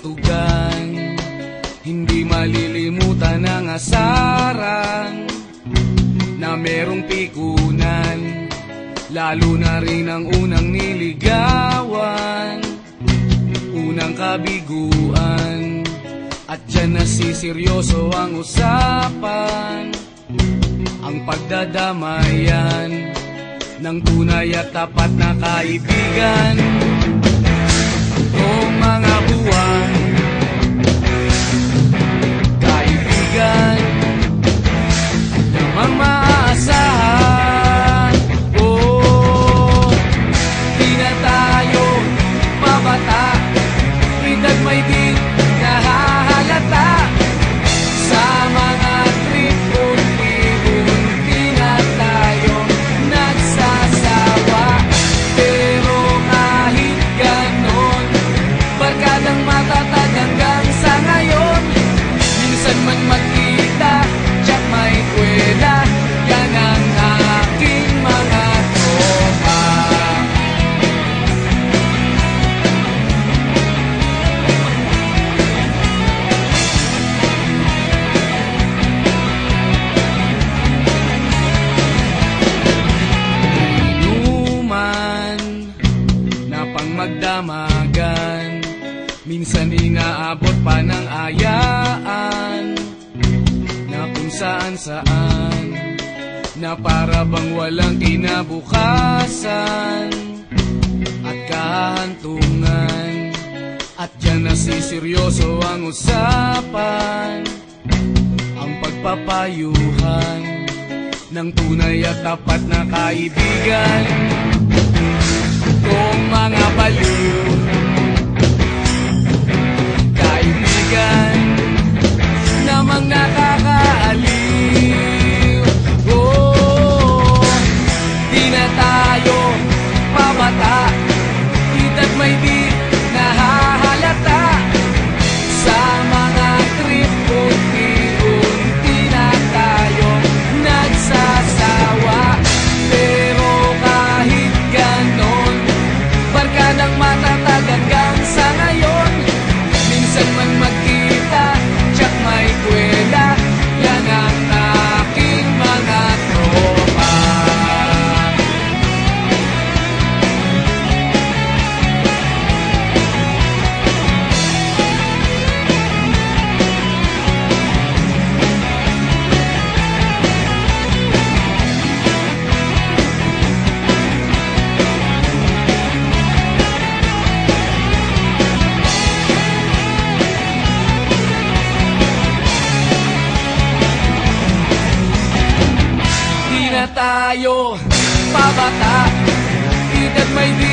kalustugan. Hindi malilimutan ang asaran na merong pikunan, lalo na rin ang unang niligawan, unang kabiguan. At dyan nasiseryoso ang usapan, ang pagdadamayan ng tunay at tapat na kaibigan. Kung mga buwan, kaibigan namang maaasahan. Oh, di na tayo mabata, edad may di nahahalata. Sa mga trip unti-unti na tayo nagsasawa. Pero kahit ganon, barkadang matatag hanggang sa ngayon. Minsan man magkita, tsak may kwela, yan ang aking mga tropa. Inuman na pang magdamagan, minsan inaabot pa ng ayaan, na kung saan-saan, na para bang walang kinabukasan at kahantungan. At dyan nasiseryoso ang usapan, ang pagpapayuhan ng tunay at tapat na kaibigan. Kung mga baliw, kaibigan namang nakakaaliw. Oh, di na tayo pabata, edad may di nahahalata. Sa mga trip unti-unti na tayo nagsasawa. Pero kahit ganon, barkadang matatag hanggang sa ngayon. Minsan man magkita, tsak may kwela, yan ang aking mga tropa. Di na tayo pabata, edad may di